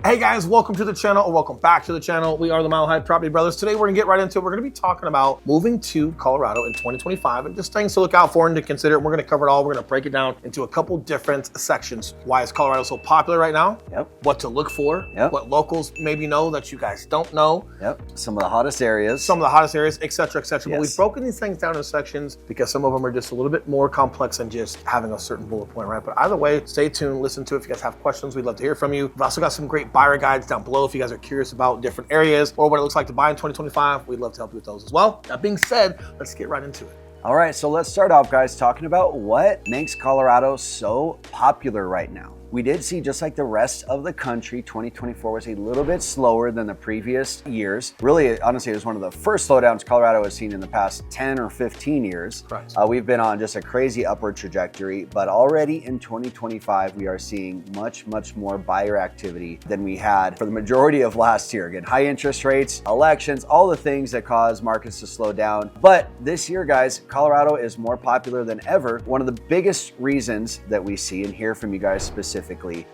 Hey guys, welcome to the channel, or welcome back to the channel. We are the Mile High Property Brothers. Today we're gonna get right into it. We're gonna be talking about moving to Colorado in 2025 and just things to look out for and to consider. We're gonna cover it all. We're gonna break it down into a couple different sections. Why is Colorado so popular right now? Yep. What to look for? Yep. What locals maybe know that you guys don't know? Yep. Some of the hottest areas. Some of the hottest areas, etc., etc. Yes. But we've broken these things down into sections because some of them are just a little bit more complex than just having a certain bullet point, right? But either way, stay tuned, listen to it. If you guys have questions, we'd love to hear from you. We've also got some great buyer guides down below if you guys are curious about different areas or what it looks like to buy in 2025. We'd love to help you with those as well. That being said, let's get right into it. All right, so let's start off, guys, talking about what makes Colorado so popular right now. We did see, just like the rest of the country, 2024 was a little bit slower than the previous years. Really, honestly, it was one of the first slowdowns Colorado has seen in the past 10 or 15 years. Correct. We've been on just a crazy upward trajectory, but already in 2025, we are seeing much more buyer activity than we had for the majority of last year. Again, high interest rates, elections, all the things that cause markets to slow down. But this year, guys, Colorado is more popular than ever. One of the biggest reasons that we see and hear from you guys specifically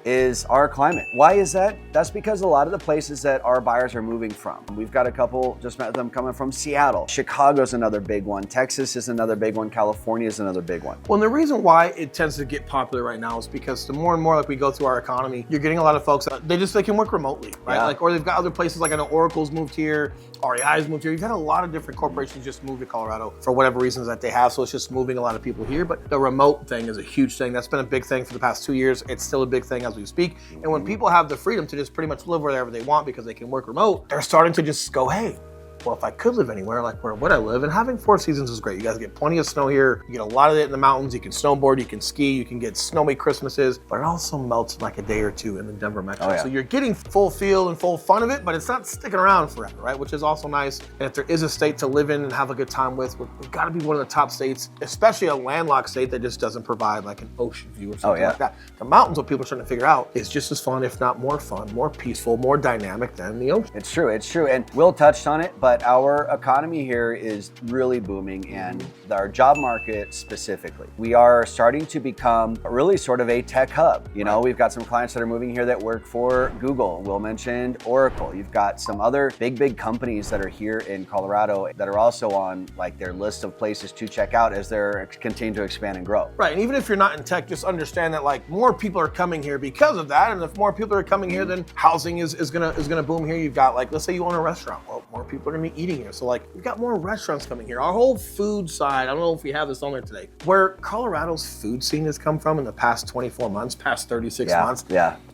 is our climate. Why is that? That's because a lot of the places that our buyers are moving from. We've got a couple, just met them coming from Seattle. Chicago's another big one. Texas is another big one. California is another big one. Well, and the reason why it tends to get popular right now is because the more and more like we go through our economy, you're getting a lot of folks that they can work remotely, right? Yeah. Like, or they've got other places like I know Oracle's moved here, REI's moved here. You've had a lot of different corporations just move to Colorado for whatever reasons that they have. So it's just moving a lot of people here. But the remote thing is a huge thing. That's been a big thing for the past 2 years. It's still a big thing as we speak. And when people have the freedom to just pretty much live wherever they want because they can work remote, they're starting to just go, hey, well, if I could live anywhere, like where would I live? And having 4 seasons is great. You guys get plenty of snow here. You get a lot of it in the mountains. You can snowboard, you can ski, you can get snowy Christmases, but it also melts in like a day or two in the Denver metro. Oh, yeah. So you're getting full feel and full fun of it, but it's not sticking around forever, right? Which is also nice. And if there is a state to live in and have a good time with, we've got to be one of the top states, especially a landlocked state that just doesn't provide like an ocean view or something like that. The mountains, what people are trying to figure out, is just as fun, if not more fun, more peaceful, more dynamic than the ocean. It's true, it's true. And Will touched on it, but our economy here is really booming, and our job market specifically. We are starting to become really sort of a tech hub. You know, we've got some clients that are moving here that work for Google. Will mentioned Oracle. You've got some other big companies that are here in Colorado that are also on like their list of places to check out as they're continuing to expand and grow. Right, and even if you're not in tech, just understand that like more people are coming here because of that, and if more people are coming here, then housing is gonna boom here. You've got like, let's say you own a restaurant, well, more people are gonna be eating here. So like, we've got more restaurants coming here. Our whole food side, I don't know if we have this on there today, where Colorado's food scene has come from in the past 24 months, past 36 months,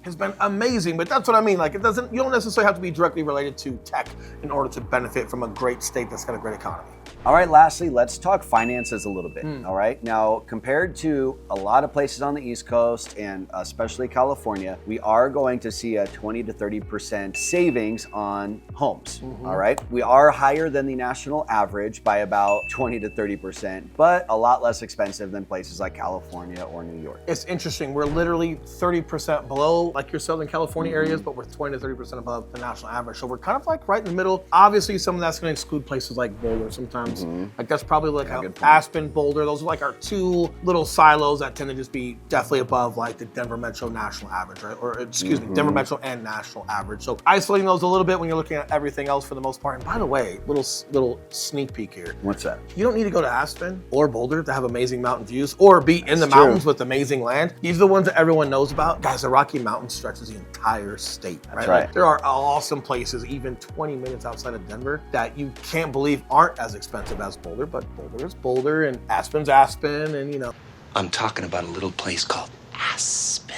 has been amazing. But that's what I mean. Like, you don't necessarily have to be directly related to tech in order to benefit from a great state that's got a great economy. All right, lastly, let's talk finances a little bit. All right, now compared to a lot of places on the East Coast and especially California, we are going to see a 20 to 30% savings on homes. All right, we are higher than the national average by about 20 to 30%, but a lot less expensive than places like California or New York. It's interesting. We're literally 30% below like your Southern California areas, but we're 20 to 30% above the national average. So we're kind of like right in the middle. Obviously, some of that's going to exclude places like Boulder sometimes. Like that's probably like Aspen, Boulder. Those are like our 2 little silos that tend to just be definitely above like the Denver Metro national average, right? Or excuse me, Denver Metro and national average. So isolating those a little bit when you're looking at everything else for the most part. And by the way, little sneak peek here. What's that? You don't need to go to Aspen or Boulder to have amazing mountain views or be in the mountains with amazing land. These are the ones that everyone knows about. Guys, the Rocky Mountain stretches the entire state, right? That's right. Like, there are awesome places, even 20 minutes outside of Denver, that you can't believe aren't as expensive as Boulder, but Boulder is Boulder and Aspen's Aspen, and you know. I'm talking about a little place called Aspen.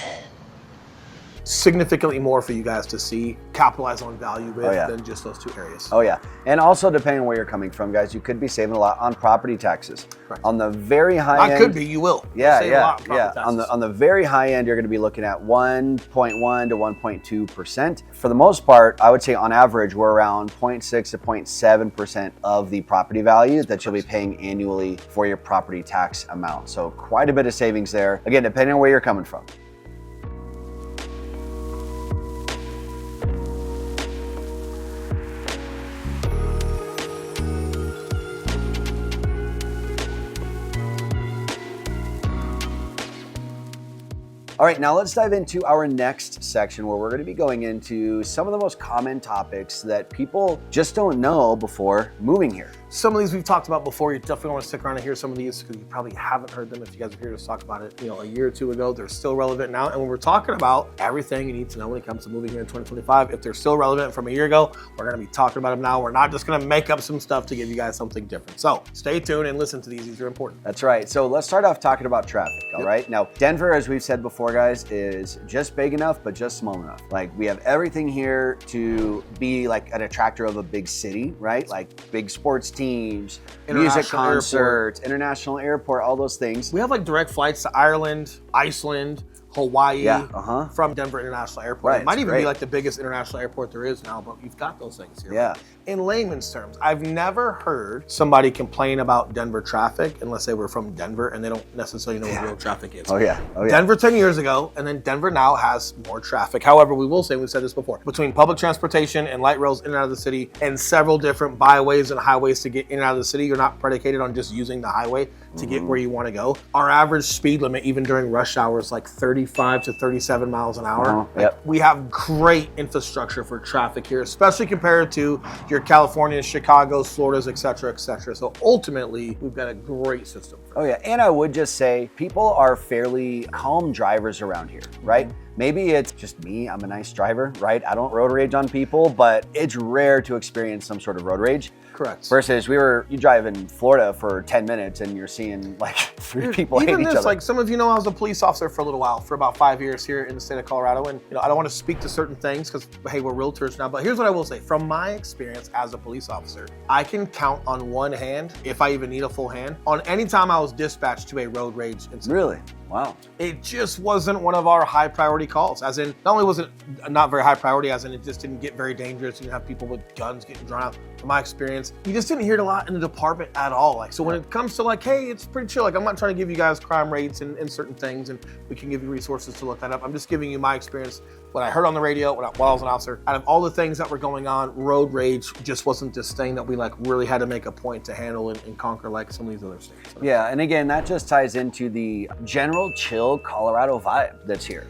Significantly more for you guys to see, capitalize on value with than just those 2 areas. Oh yeah, and also depending on where you're coming from, guys, you could be saving a lot on property taxes. Correct. On the very high end, could be, you will. Yeah, Save a lot on property taxes. On the very high end, you're going to be looking at 1.1 to 1.2%. For the most part, I would say on average, we're around 0.6 to 0.7% of the property value that you'll be paying annually for your property tax amount. So quite a bit of savings there. Again, depending on where you're coming from. All right, now let's dive into our next section where we're going to be going into some of the most common topics that people just don't know before moving here. Some of these we've talked about before. You definitely want to stick around and hear some of these because you probably haven't heard them if you guys are here to talk about it, a year or two ago. They're still relevant now. And when we're talking about everything you need to know when it comes to moving here in 2025, if they're still relevant from a year ago, we're going to be talking about them now. We're not just going to make up some stuff to give you guys something different. So stay tuned and listen to these. These are important. That's right. So let's start off talking about traffic, all right? Now, Denver, as we've said before, guys, is just big enough, but just small enough. Like, we have everything here to be like an attractor of a big city, right? Like big sports teams, music concerts, international airport, all those things. We have like direct flights to Ireland, Iceland, Hawaii from Denver International Airport. Right, it might even great. be like the biggest international airport there is now, but you've got those things here. Yeah. In layman's terms, I've never heard somebody complain about Denver traffic unless they were from Denver and they don't necessarily know what real traffic is. Oh yeah. Denver 10 years ago, and then Denver now has more traffic. However, we will say, we've said this before, between public transportation and light rails in and out of the city and several different byways and highways to get in and out of the city, you're not predicated on just using the highway to get where you want to go. Our average speed limit, even during rush hour, is like 35 to 37 miles an hour. We have great infrastructure for traffic here, especially compared to your Californias, Chicago's, Floridas, et cetera, et cetera. So ultimately, we've got a great system. Oh yeah, and I would just say people are fairly calm drivers around here, right? Maybe it's just me, I'm a nice driver, right? I don't road rage on people, but it's rare to experience some sort of road rage. Correct. Versus you drive in Florida for 10 minutes and you're seeing like 3 people hate each other. Like some of you know, I was a police officer for a little while, for about 5 years here in the state of Colorado. And I don't want to speak to certain things because, hey, we're realtors now, but here's what I will say. From my experience as a police officer, I can count on one hand, if I even need a full hand, on any time I was dispatched to a road rage incident. Really? Wow. It just wasn't one of our high priority calls. As in, not only was it not very high priority, as in it just didn't get very dangerous. You didn't have people with guns getting drawn out. From my experience, you just didn't hear it a lot in the department at all. Like, so when it comes to like, hey, it's pretty chill. Like, I'm not trying to give you guys crime rates and certain things, and we can give you resources to look that up. I'm just giving you my experience, what I heard on the radio while I was an officer. Out of all the things that were going on, road rage just wasn't this thing that we like really had to make a point to handle and conquer like some of these other states. Yeah, and again, that just ties into the general chill Colorado vibe that's here,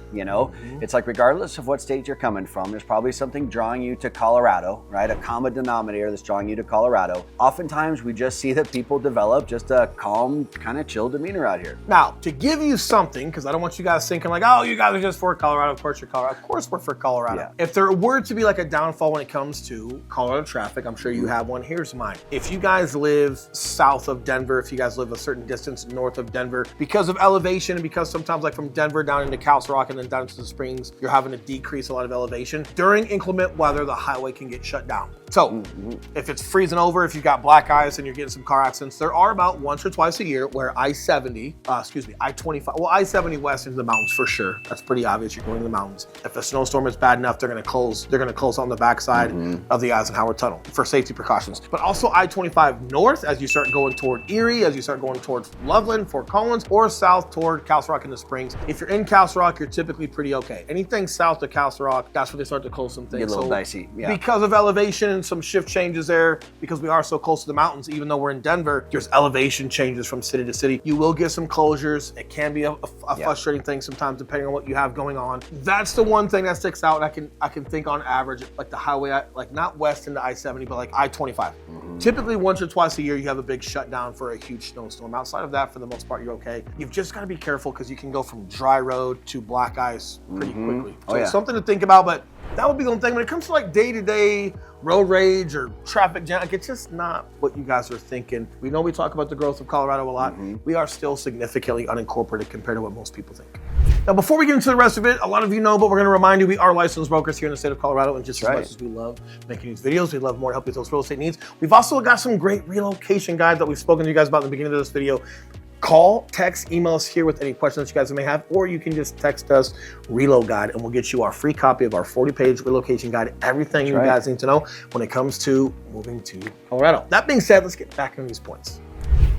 It's like regardless of what state you're coming from, there's probably something drawing you to Colorado, right? A common denominator that's drawing you to Colorado. Oftentimes, we just see that people develop just a calm, kind of chill demeanor out here. Now, to give you something, because I don't want you guys thinking like, oh, you guys are just for Colorado. Of course you're Colorado. Of course we're for Colorado. Yeah. If there were to be like a downfall when it comes to Colorado traffic, I'm sure you have one. Here's mine. If you guys live south of Denver, if you guys live a certain distance north of Denver, because of elevation and because sometimes like from Denver down into Castle Rock and then down to the Springs, you're having to decrease a lot of elevation. During inclement weather, the highway can get shut down. So if it's freezing over, if you've got black ice and you're getting some car accidents, there are about once or twice a year where I-25, well, I-70 west into the mountains for sure. That's pretty obvious. You're going to the mountains. If a snowstorm is bad enough, they're going to close on the backside of the Eisenhower Tunnel for safety precautions. But also I-25 north as you start going toward Erie, as you start going towards Loveland, Fort Collins, or south toward Castle Rock and the Springs. If you're in Castle Rock, you're typically pretty okay. Anything south of Castle Rock, that's where they start to close some things. Get a little dicey, yeah. Because of elevation and some shift changes there, because we are so close to the mountains, even though we're in Denver, there's elevation changes from city to city. You will get some closures. It can be a frustrating thing sometimes depending on what you have going on. That's the one thing that sticks out. I can think on average, like the highway, like not west into I-70, but like I-25. Typically once or twice a year, you have a big shutdown for a huge snowstorm. Outside of that, for the most part, you're okay. You've just got to be careful because you can go from dry road to black ice pretty quickly. So it's something to think about, but that would be the one thing when it comes to like day-to-day road rage or traffic jam. Like, it's just not what you guys are thinking. We know we talk about the growth of Colorado a lot. We are still significantly unincorporated compared to what most people think. Now, before we get into the rest of it, a lot of you know, but we're going to remind you, we are licensed brokers here in the state of Colorado, and just as much as we love making these videos, we love more to help you with those real estate needs. We've also got some great relocation guides that we've spoken to you guys about in the beginning of this video. Call, text, email us here with any questions that you guys may have, or you can just text us Relo Guide and we'll get you our free copy of our 40-page relocation guide, everything you guys need to know when it comes to moving to Colorado. That being said, let's get back into these points.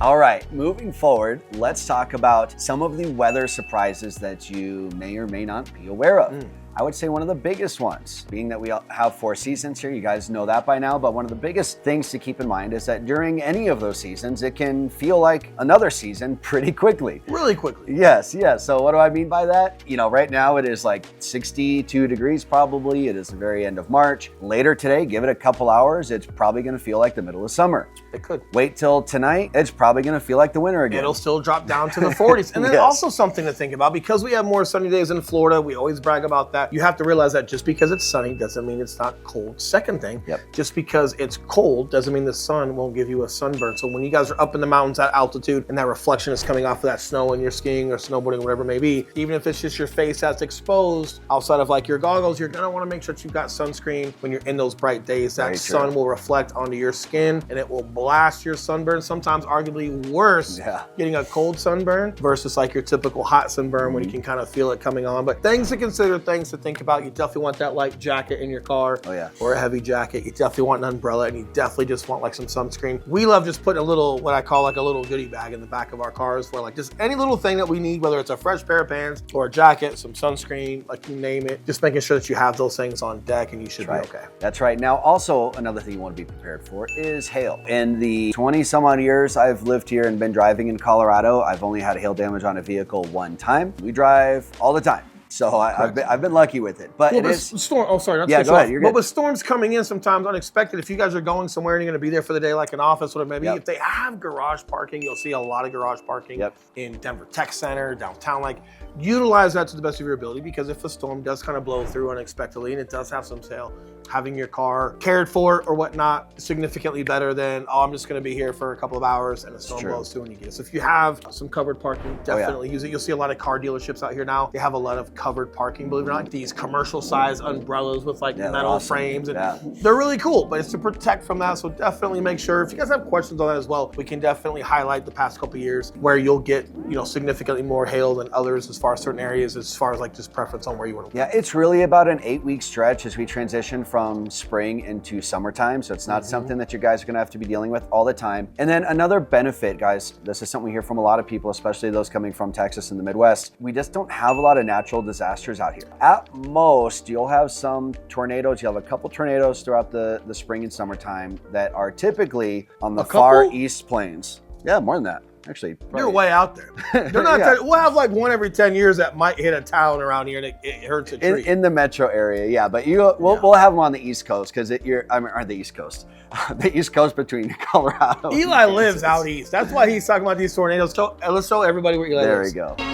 All right, moving forward, let's talk about some of the weather surprises that you may or may not be aware of. I would say one of the biggest ones, being that we have 4 seasons here, you guys know that by now, but one of the biggest things to keep in mind is that during any of those seasons, it can feel like another season pretty quickly. Really quickly. Yes. So what do I mean by that? Right now it is like 62 degrees probably. It is the very end of March. Later today, give it a couple hours, it's probably going to feel like the middle of summer. It could. Wait till tonight, it's probably going to feel like the winter again. It'll still drop down to the 40s. And then also something to think about, because we have more sunny days in Florida, we always brag about that. You have to realize that just because it's sunny doesn't mean it's not cold. Second thing, just because it's cold doesn't mean the sun won't give you a sunburn. So when you guys are up in the mountains at altitude and that reflection is coming off of that snow and you're skiing or snowboarding, whatever it may be, even if it's just your face that's exposed outside of like your goggles, you're gonna wanna make sure that you've got sunscreen when you're in those bright days. That sun will reflect onto your skin and it will blast your sunburn. Sometimes arguably worse getting a cold sunburn versus like your typical hot sunburn when you can kind of feel it coming on. But things to consider, things to think about. You definitely want that light jacket in your car or a heavy jacket. You definitely want an umbrella, and you definitely just want like some sunscreen. We love just putting a little, what I call like a little goodie bag in the back of our cars for like just any little thing that we need, whether it's a fresh pair of pants or a jacket, some sunscreen, like you name it, just making sure that you have those things on deck and you should be okay. That's right. Now, also another thing you want to be prepared for is hail. In the 20 some odd years I've lived here and been driving in Colorado, I've only had hail damage on a vehicle one time. We drive all the time. So I've been lucky with it, but it is storm. Oh, sorry. Yeah, go ahead. You're good. But with storms coming in sometimes unexpected, if you guys are going somewhere and you're going to be there for the day, like an office, whatever it may be, if they have garage parking, you'll see a lot of garage parking in Denver Tech Center, downtown. Like, utilize that to the best of your ability, because if a storm does kind of blow through unexpectedly and it does have some sail, having your car cared for or whatnot significantly better than, oh, I'm just going to be here for a couple of hours and a storm blows through and you get it. So if you have some covered parking, definitely use it. You'll see a lot of car dealerships out here now. They have a lot of covered parking, believe it or not, these commercial size umbrellas with like metal frames, and they're really cool, but it's to protect from that. So definitely make sure, if you guys have questions on that as well, we can definitely highlight the past couple of years where you'll get, significantly more hail than others as far as certain areas, as far as like just preference on where you want to. Yeah, it's really about an 8-week stretch as we transition from spring into summertime. So it's not something that you guys are going to have to be dealing with all the time. And then another benefit, guys, this is something we hear from a lot of people, especially those coming from Texas and the Midwest. We just don't have a lot of natural disasters out here. At most, you'll have some tornadoes. You'll have a couple tornadoes throughout the spring and summertime that are typically on the far east plains. Yeah, more than that. Actually, probably. You're way out there. They're not we'll have like one every 10 years that might hit a town around here and it hurts a tree. In the metro area, but we'll have them on the East Coast, because the East Coast. The East Coast between Colorado. Eli lives out east. That's why he's talking about these tornadoes. So let's show everybody where Eli lives. There we go.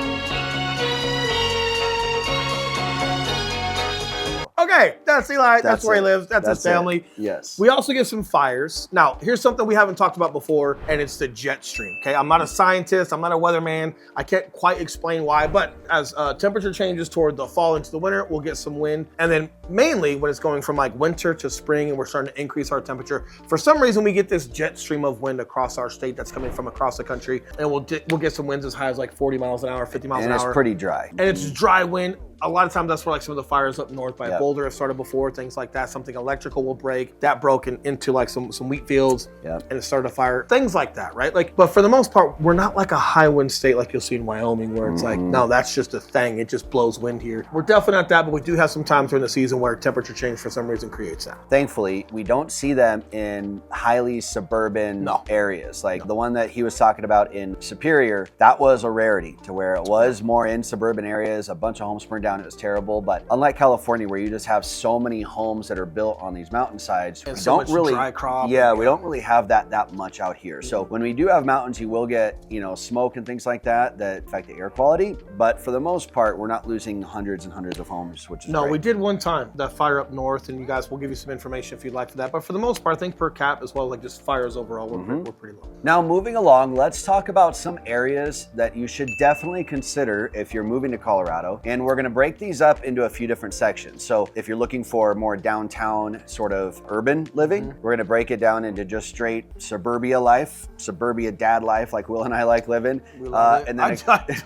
Okay, that's Eli. That's where he lives. That's his family. Yes. We also get some fires. Now, here's something we haven't talked about before, and it's the jet stream. Okay, I'm not a scientist. I'm not a weatherman. I can't quite explain why, but as temperature changes toward the fall into the winter, we'll get some wind. And then mainly when it's going from like winter to spring and we're starting to increase our temperature, for some reason we get this jet stream of wind across our state that's coming from across the country, and we'll get some winds as high as like 40 miles an hour, 50 miles an hour. And it's pretty dry. And it's dry wind. A lot of times that's where like some of the fires up north by Boulder have started before, things like that. Something electrical will break. That broke into like some wheat fields and it started a fire. Things like that, right? Like, but for the most part, we're not like a high wind state like you'll see in Wyoming, where it's like, no, that's just a thing. It just blows wind here. We're definitely not that, but we do have some times during the season where temperature change for some reason creates that. Thankfully, we don't see them in highly suburban areas. Like the one that he was talking about in Superior, that was a rarity to where it was more in suburban areas. A bunch of homes burned down. It was terrible. But unlike California, where you just have so many homes that are built on these mountainsides, and we so don't really dry crop. we don't really have that much out here. So when we do have mountains, you will get smoke and things like that affect the air quality. But for the most part, we're not losing hundreds and hundreds of homes, which is great. We did one time that fire up north, and you guys will give you some information if you'd like for that. But for the most part, I think per cap as well, like just fires overall, we're pretty low. Now moving along, let's talk about some areas that you should definitely consider if you're moving to Colorado. And we're going to break these up into a few different sections. So if you're looking for more downtown sort of urban living, we're going to break it down into just straight suburbia life, suburbia dad life, like Will and I like living. And then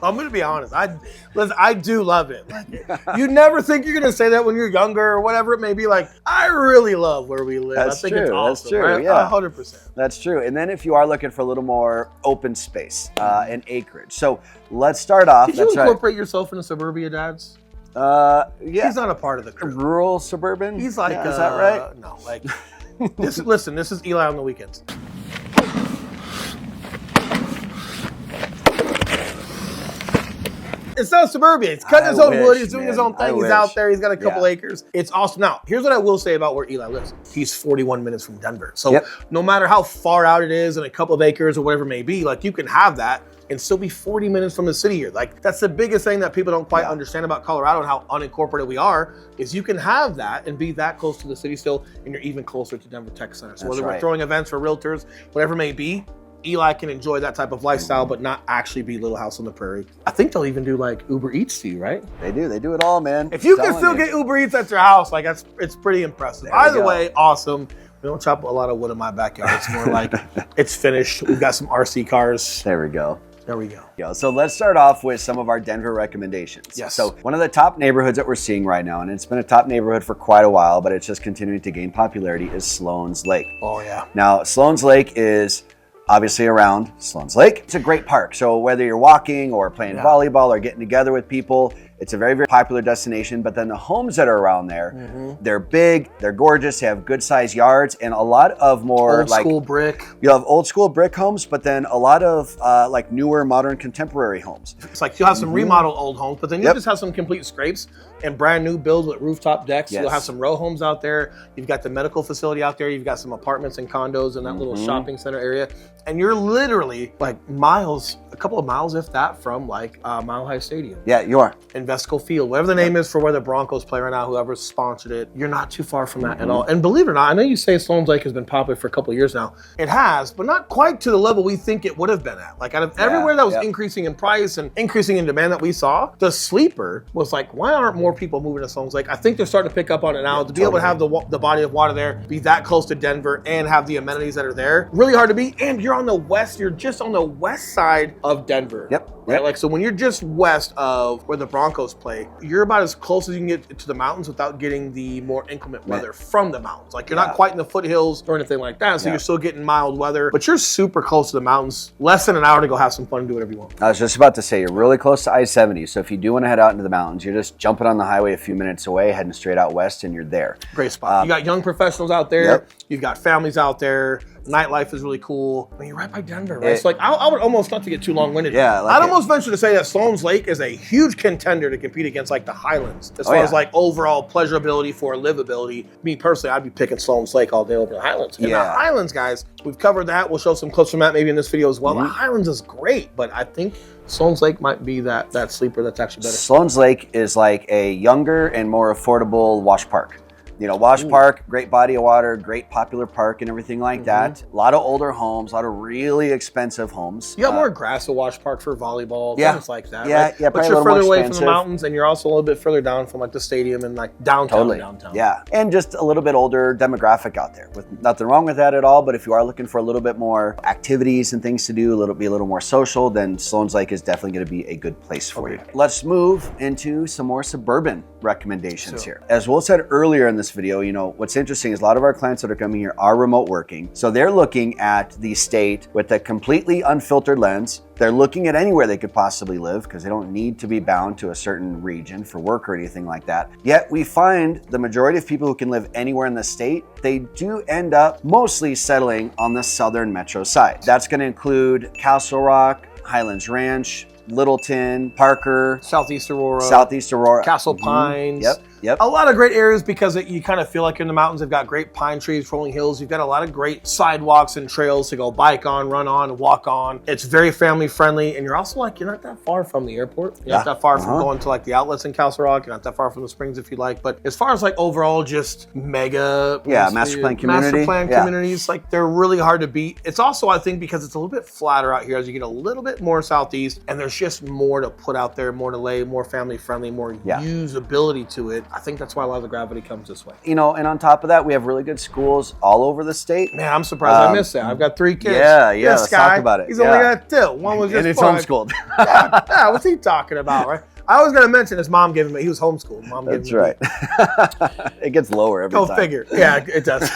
I'm going to be honest. I do love it. You never think you're going to say that when you're younger or whatever it may be. Like, I really love where we live. That's I think true. It's awesome. That's true. Right? Yeah. 100%. That's true. And then if you are looking for a little more open space and acreage. So let's start off. Did you incorporate yourself into suburbia dads? Yeah. He's not a part of the crew. Rural suburban. He's like, is that right? No, like, listen, this is Eli on the weekends. It's not suburbia. He's cutting his own wood. He's doing his own thing. He's out there. He's got a couple acres. It's awesome. Now, here's what I will say about where Eli lives. He's 41 minutes from Denver. So no matter how far out it is and a couple of acres or whatever it may be, like you can have that and still be 40 minutes from the city here. Like that's the biggest thing that people don't quite understand about Colorado and how unincorporated we are is you can have that and be that close to the city still, and you're even closer to Denver Tech Center. So whether we're throwing events for realtors, whatever it may be, Eli can enjoy that type of lifestyle, but not actually be Little House on the Prairie. I think they'll even do like Uber Eats to you, right? They do. They do it all, man. If you can still get Uber Eats at your house, like it's pretty impressive. Either way, awesome. We don't chop a lot of wood in my backyard. It's more like it's finished. We've got some RC cars. There we go. There we go. So let's start off with some of our Denver recommendations. Yes. So one of the top neighborhoods that we're seeing right now, and it's been a top neighborhood for quite a while, but it's just continuing to gain popularity, is Sloan's Lake. Oh, yeah. Now, Sloan's Lake is obviously around Sloan's Lake. It's a great park. So whether you're walking or playing volleyball or getting together with people, it's a very, very popular destination. But then the homes that are around there, they're big, they're gorgeous, they have good sized yards, and a lot of more old school brick. You have old school brick homes, but then a lot of like newer, modern, contemporary homes. It's like you'll have some remodeled old homes, but then you'll just have some complete scrapes and brand new builds with rooftop decks. You'll have some row homes out there. You've got the medical facility out there. You've got some apartments and condos in that little shopping center area. And you're literally like miles, a couple of miles, if that, from like Mile High Stadium. Yeah, you are. Investical Field, whatever the name is for where the Broncos play right now, whoever sponsored it, you're not too far from that at all. And believe it or not, I know you say Sloan's Lake has been popular for a couple of years now. It has, but not quite to the level we think it would have been at. Like out of everywhere that was increasing in price and increasing in demand that we saw, the sleeper was like, why aren't more people moving to Sloan's Lake? I think they're starting to pick up on it now. To be able to have the body of water there, be that close to Denver, and have the amenities that are there, really hard to beat. And you're on the west, you're just on the west side of Denver. Right? Like, so when you're just west of where the Broncos play, you're about as close as you can get to the mountains without getting the more inclement weather from the mountains. Like, you're not quite in the foothills or anything like that, so you're still getting mild weather, but you're super close to the mountains, less than an hour to go have some fun and do whatever you want. I was just about to say, you're really close to I-70, so if you do want to head out into the mountains, you're just jumping on the highway a few minutes away, heading straight out west, and you're there. Great spot. You got young professionals out there. You've got families out there. Nightlife is really cool. I mean, you're right by Denver, right? So like, I would almost, not to get too long-winded, I'd almost venture to say that Sloan's Lake is a huge contender to compete against like the Highlands as far as like overall pleasurability for livability. Me personally, I'd be picking Sloan's Lake all day over the Highlands. And the Highlands, guys, we've covered that. We'll show some clips from that maybe in this video as well. The Highlands is great, but I think Sloan's Lake might be that sleeper that's actually better. Sloan's Lake is like a younger and more affordable wash park. You know, Wash Park, great body of water, great popular park and everything like that. A lot of older homes, a lot of really expensive homes. You got more grass at Wash Park for volleyball, things like that. But you're further away from the mountains, and you're also a little bit further down from like the stadium and like downtown. Yeah, and just a little bit older demographic out there. With nothing wrong with that at all, but if you are looking for a little bit more activities and things to do, be a little more social, then Sloan's Lake is definitely going to be a good place for you. Let's move into some more suburban recommendations here. As Will said earlier in this video, you know, what's interesting is a lot of our clients that are coming here are remote working. So they're looking at the state with a completely unfiltered lens. They're looking at anywhere they could possibly live because they don't need to be bound to a certain region for work or anything like that. Yet we find the majority of people who can live anywhere in the state, they do end up mostly settling on the southern metro side. That's going to include Castle Rock, Highlands Ranch, Littleton, Parker, Southeast Aurora, Castle Pines. A lot of great areas because you kind of feel like you're in the mountains. They've got great pine trees, rolling hills. You've got a lot of great sidewalks and trails to go bike on, run on, and walk on. It's very family friendly, and you're also like, you're not that far from the airport. You're not that far from going to like the outlets in Castle Rock. You're not that far from the Springs if you like. But as far as like overall just master plan communities, like they're really hard to beat. It's also, I think, because it's a little bit flatter out here as you get a little bit more southeast, and there's just more to put out there, more to lay, more family friendly, more usability to it. I think that's why a lot of the gravity comes this way. You know, and on top of that, we have really good schools all over the state. Man, I'm surprised I missed that. I've got 3 kids. Let's talk about it. He's only got 2. One was just and it's homeschooled. What's he talking about, right? I was going to mention his mom gave him he was homeschooled. That's right. It gets lower every time. Go figure. Yeah, it does.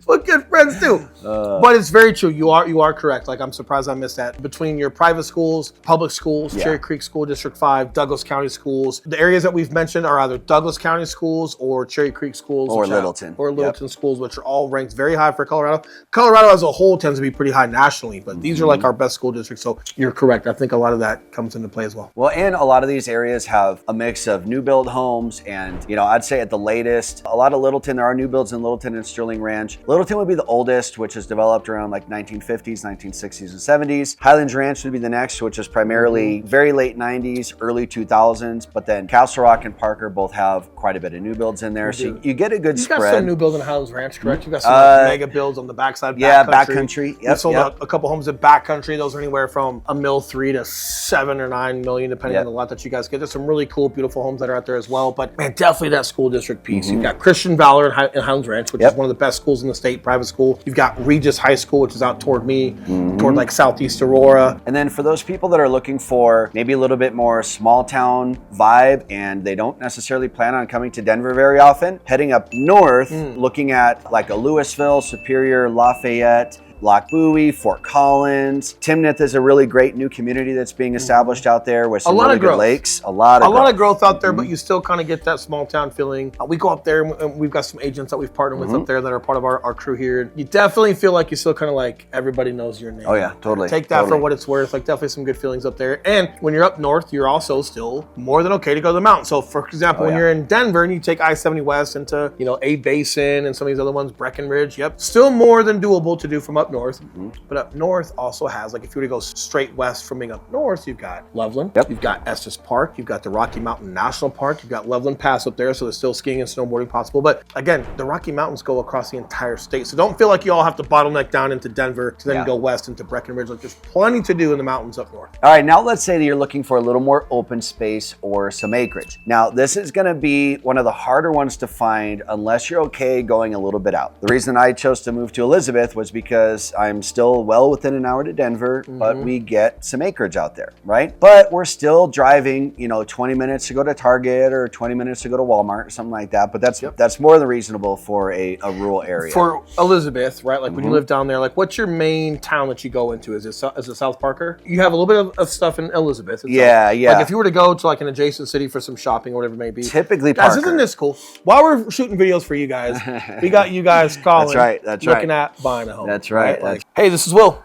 But good friends too. But it's very true. You are correct. Like, I'm surprised I missed that. Between your private schools, public schools, Cherry Creek School District 5, Douglas County schools, the areas that we've mentioned are either Douglas County schools or Cherry Creek schools. Or Littleton. Schools, which are all ranked very high for Colorado. Colorado as a whole tends to be pretty high nationally, but these are like our best school districts. So you're correct. I think a lot of that comes into play as well. Well, and a lot of these areas have a mix of new build homes and, I'd say at the latest, a lot of Littleton, there are new builds in Littleton and Sterling Ranch. Littleton would be the oldest, which is developed around like 1950s, 1960s, and 70s. Highlands Ranch would be the next, which is primarily very late 90s, early 2000s. But then Castle Rock and Parker both have quite a bit of new builds in there. So you get a good spread. You got some new builds in Highlands Ranch, correct? You got some like mega builds on the backside. Backcountry. We sold a couple homes in Backcountry. Those are anywhere from $1.3 million to $7 or $9 million, depending on the lot that you guys get. There's some really cool, beautiful homes that are out there as well. But man, definitely that school district piece. You've got Christian Valor in Highlands Ranch, which is one of the best schools in the state, private school. You've got Regis High School, which is out toward me, toward like Southeast Aurora. And then for those people that are looking for maybe a little bit more small town vibe and they don't necessarily plan on coming to Denver very often, heading up north, looking at like a Louisville, Superior, Lafayette, Loch Bowie, Fort Collins. Timnath is a really great new community that's being established out there with some really good lakes. A lot of growth out there, but you still kind of get that small town feeling. We go up there and we've got some agents that we've partnered with up there that are part of our crew here. You definitely feel like you still kind of like everybody knows your name. Oh yeah, totally. Take that for what it's worth. Like definitely some good feelings up there. And when you're up north, you're also still more than okay to go to the mountains. So for example, when you're in Denver and you take I-70 West into, A Basin and some of these other ones, Breckenridge, still more than doable to do from up north. But up north also has, like if you were to go straight west from being up north, you've got Loveland, you've got Estes Park, you've got the Rocky Mountain National Park, you've got Loveland Pass up there, so there's still skiing and snowboarding possible. But again, the Rocky Mountains go across the entire state. So don't feel like you all have to bottleneck down into Denver to then go west into Breckenridge. Like there's plenty to do in the mountains up north. All right, now let's say that you're looking for a little more open space or some acreage. Now, this is gonna be one of the harder ones to find unless you're okay going a little bit out. The reason I chose to move to Elizabeth was because I'm still well within an hour to Denver, but we get some acreage out there, right? But we're still driving, 20 minutes to go to Target or 20 minutes to go to Walmart or something like that. But that's more than reasonable for a rural area. For Elizabeth, right? Like when you live down there, like what's your main town that you go into? Is it South Parker? You have a little bit of stuff in Elizabeth. Yeah. Like if you were to go to like an adjacent city for some shopping or whatever it may be. Typically Guys, Parker. isn't this cool? While we're shooting videos for you guys, we got you guys calling. That's looking at buying a home. That's right. Like, hey, this is Will.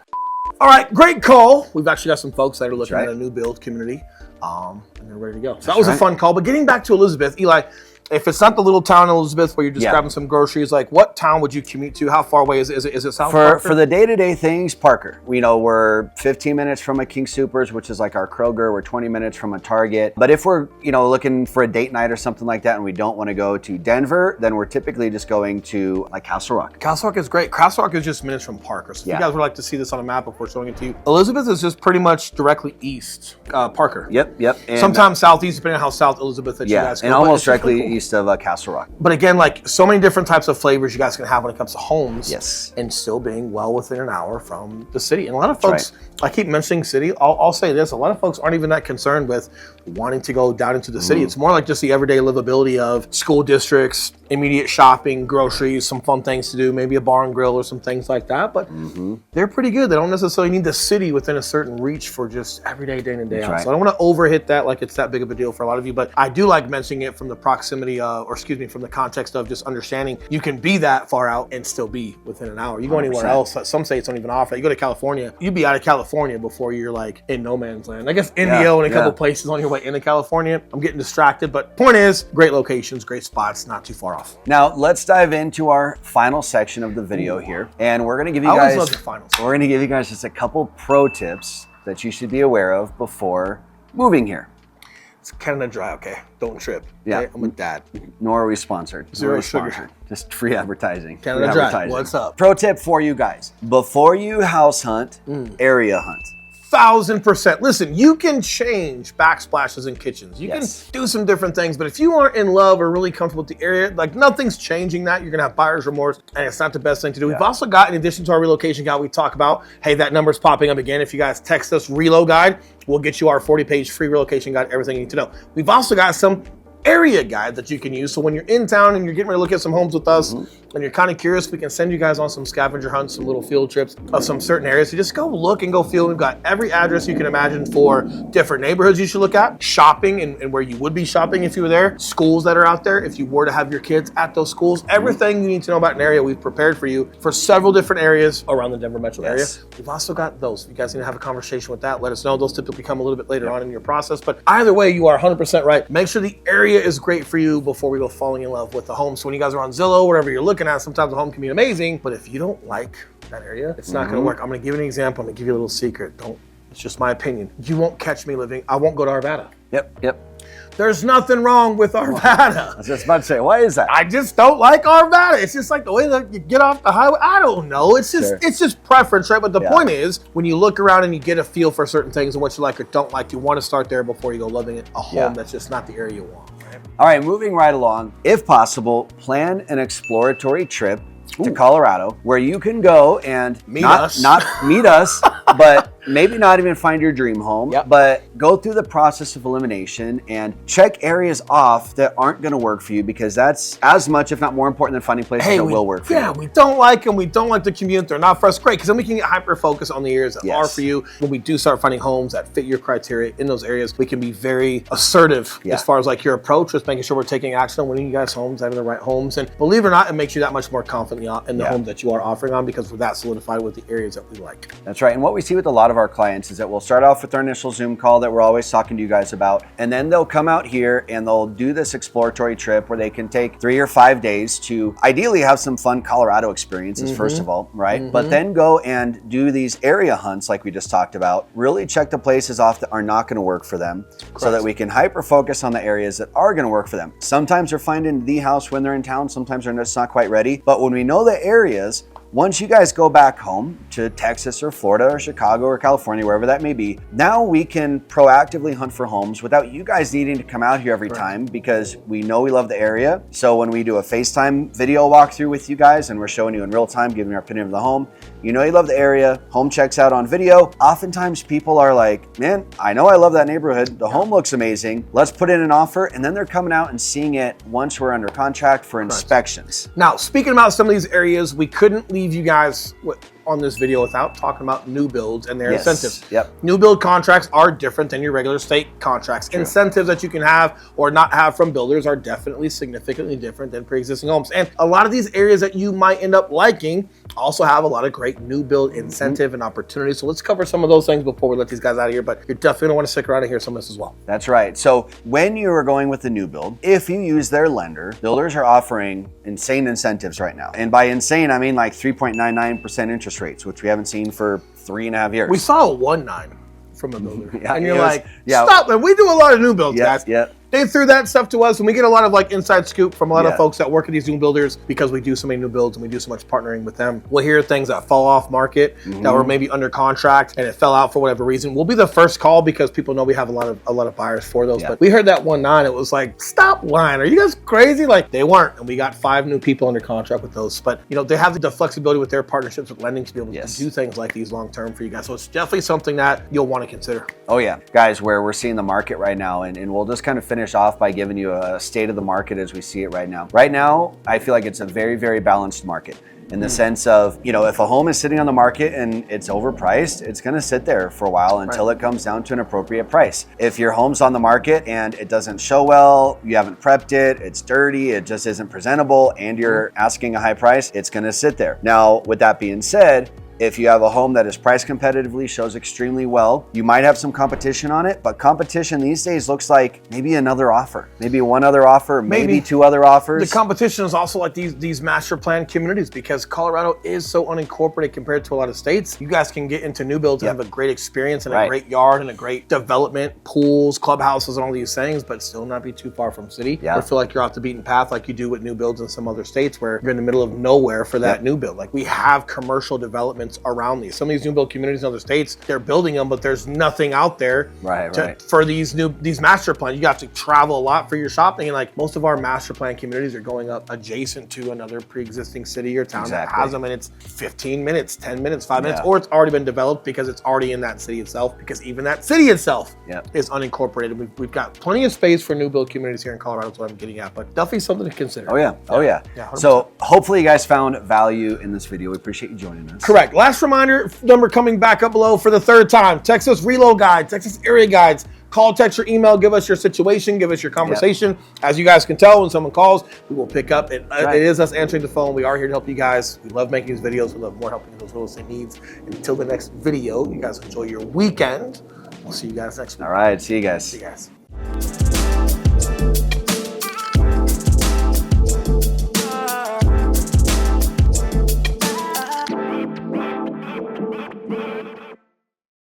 All right, great call. We've actually got some folks that are looking at a new build community, and they're ready to go. So that was a fun call. But getting back to Elizabeth, Eli, if it's not the little town in Elizabeth where you're just grabbing some groceries, like what town would you commute to? How far away is it? Is it South Parker? For the day-to-day things, Parker. We're 15 minutes from a King Soopers, which is like our Kroger. We're 20 minutes from a Target. But if we're, looking for a date night or something like that and we don't want to go to Denver, then we're typically just going to like Castle Rock. Castle Rock is great. Castle Rock is just minutes from Parker. So if you guys would like to see this on a map before showing it to you, Elizabeth is just pretty much directly east, Parker. Yep. And sometimes southeast, depending on how south Elizabeth that you guys go. And almost directly east of Castle Rock. But again, like so many different types of flavors you guys can have when it comes to homes. Yes. And still being well within an hour from the city. And a lot of folks, I keep mentioning city, I'll say this, a lot of folks aren't even that concerned with wanting to go down into the city. It's more like just the everyday livability of school districts, immediate shopping, groceries, some fun things to do, maybe a bar and grill or some things like that. But they're pretty good. They don't necessarily need the city within a certain reach for just everyday, day in and day out. So I don't want to overhit that like it's that big of a deal for a lot of you. But I do like mentioning it from the proximity from the context of just understanding you can be that far out and still be within an hour. You go anywhere else, some states don't even offer it. You go to California, you'd be out of California before you're like in no man's land. I guess Indio and a couple places on your way into California. I'm getting distracted, but point is, great locations, great spots, not too far off. Now let's dive into our final section of the video here, and we're gonna give you guys. I always love the finals. We're gonna give you guys just a couple pro tips that you should be aware of before moving here. It's Canada Dry, okay? Don't trip. Yeah. Okay? I'm a dad. Nor are we sponsored. Zero sugar. Sponsored. Just free advertising. Canada Dry, what's up? Pro tip for you guys. Before you house hunt, area hunt. 1000%. Listen, you can change backsplashes in kitchens. You can do some different things, but if you aren't in love or really comfortable with the area, like nothing's changing that. You're gonna have buyer's remorse, and it's not the best thing to do. We've also got, in addition to our relocation guide we talk about, hey, that number's popping up again. If you guys text us Relo Guide, we'll get you our 40-page free relocation guide, everything you need to know. We've also got some area guide that you can use. So when you're in town and you're getting ready to look at some homes with us, and you're kind of curious, we can send you guys on some scavenger hunts, some little field trips of some certain areas. So just go look and go feel. We've got every address you can imagine for different neighborhoods you should look at, shopping and where you would be shopping if you were there, schools that are out there, if you were to have your kids at those schools, everything you need to know about an area we've prepared for you for several different areas around the Denver metro area. We've also got those. If you guys need to have a conversation with that, let us know. Those typically come a little bit later on in your process. But either way, you are 100% right. Make sure the area is great for you before we go falling in love with the home. So when you guys are on Zillow, whatever you're looking at, sometimes the home can be amazing, but if you don't like that area, it's not going to work. I'm going to give you an example. I'm going to give you a little secret. It's just my opinion. You won't catch me living. I won't go to Arvada. Yep. There's nothing wrong with Arvada. I was just about to say, why is that? I just don't like Arvada. It's just like the way that you get off the highway. I don't know. It's just preference, right? But the point is, when you look around and you get a feel for certain things and what you like or don't like, you want to start there before you go living in a home that's just not the area you want. Right? All right, moving right along. If possible, plan an exploratory trip to Colorado where you can go and not meet us, but maybe not even find your dream home, but go through the process of elimination and check areas off that aren't going to work for you, because that's as much, if not more important than finding places that will work for you. Yeah, we don't like them. We don't like the commute. They're not for us. Great, because then we can get hyper-focused on the areas that are for you. When we do start finding homes that fit your criteria in those areas, we can be very assertive as far as like your approach with making sure we're taking action on winning you guys homes out of the right homes. And believe it or not, it makes you that much more confident in the home that you are offering on, because we're that solidified with the areas that we like. That's right. And what we see with a lot of our clients is that we'll start off with our initial Zoom call that we're always talking to you guys about, and then they'll come out here and they'll do this exploratory trip where they can take 3 or 5 days to ideally have some fun Colorado experiences, first of all, right? But then go and do these area hunts like we just talked about, really check the places off that are not going to work for them, so that we can hyper focus on the areas that are going to work for them. Sometimes they're finding the house when they're in town, sometimes they're just not quite ready, but when we know the areas, once you guys go back home to Texas or Florida or Chicago or California, wherever that may be, now we can proactively hunt for homes without you guys needing to come out here every time, because we know we love the area. So when we do a FaceTime video walkthrough with you guys and we're showing you in real time, giving our opinion of the home, you know you love the area, home checks out on video. Oftentimes people are like, man, I know I love that neighborhood. The home looks amazing. Let's put in an offer. And then they're coming out and seeing it once we're under contract for inspections. Now, speaking about some of these areas, we couldn't leave you guys on this video without talking about new builds and their incentives. New build contracts are different than your regular state contracts. Incentives that you can have or not have from builders are definitely significantly different than pre-existing homes. And a lot of these areas that you might end up liking also have a lot of great new build incentive and opportunities. So let's cover some of those things before we let these guys out of here, but you're definitely gonna want to stick around and hear some of this as well. That's right. So when you are going with the new build, if you use their lender, builders are offering insane incentives right now. And by insane, I mean like 3.99% interest rates, which we haven't seen for 3.5 years. We saw a 1.9 from a builder. And you're like, stop, man. We do a lot of new builds, guys. They threw that stuff to us, and we get a lot of like inside scoop from a lot of folks that work at these new builders, because we do so many new builds and we do so much partnering with them. We'll hear things that fall off market that were maybe under contract and it fell out for whatever reason. We'll be the first call because people know we have a lot of buyers for those. But we heard that 1.9, it was like, stop lying. Are you guys crazy? Like, they weren't, and we got 5 new people under contract with those. But you know, they have the flexibility with their partnerships with lending to be able to do things like these long term for you guys. So it's definitely something that you'll want to consider. Oh yeah, guys, where we're seeing the market right now, and we'll just kind of finish off by giving you a state of the market as we see it right now. Right now, I feel like it's a very, very balanced market, in the sense of, you know, if a home is sitting on the market and it's overpriced, it's going to sit there for a while until it comes down to an appropriate price. If your home's on the market and it doesn't show well, you haven't prepped it, it's dirty, it just isn't presentable, and you're asking a high price, it's going to sit there. Now, with that being said, if you have a home that is priced competitively, shows extremely well, you might have some competition on it, but competition these days looks like maybe another offer, maybe one other offer, maybe 2 other offers. The competition is also like these master plan communities, because Colorado is so unincorporated compared to a lot of states. You guys can get into new builds and have a great experience and a great yard and a great development, pools, clubhouses, and all these things, but still not be too far from city. Or feel like you're off the beaten path like you do with new builds in some other states where you're in the middle of nowhere for that new build. Like, we have commercial development developments around these. Some of these new build communities in other states, they're building them, but there's nothing out there for these master plans. You have to travel a lot for your shopping, and like most of our master plan communities are going up adjacent to another pre-existing city or town that has them, and it's 15 minutes, 10 minutes, 5 minutes, or it's already been developed because it's already in that city itself, because even that city itself is unincorporated. We've got plenty of space for new build communities here in Colorado. That's what I'm getting at, but definitely something to consider. Oh yeah. So hopefully you guys found value in this video. We appreciate you joining us. Correct. Last reminder, number coming back up below for the third time. Texas Reload Guide, Texas Area Guides. Call, text, or email. Give us your situation. Give us your conversation. As you guys can tell, when someone calls, we will pick up. It is us answering the phone. We are here to help you guys. We love making these videos. We love more helping with those real estate needs. Until the next video, you guys enjoy your weekend. We'll see you guys next week. All right. See you guys. See you guys.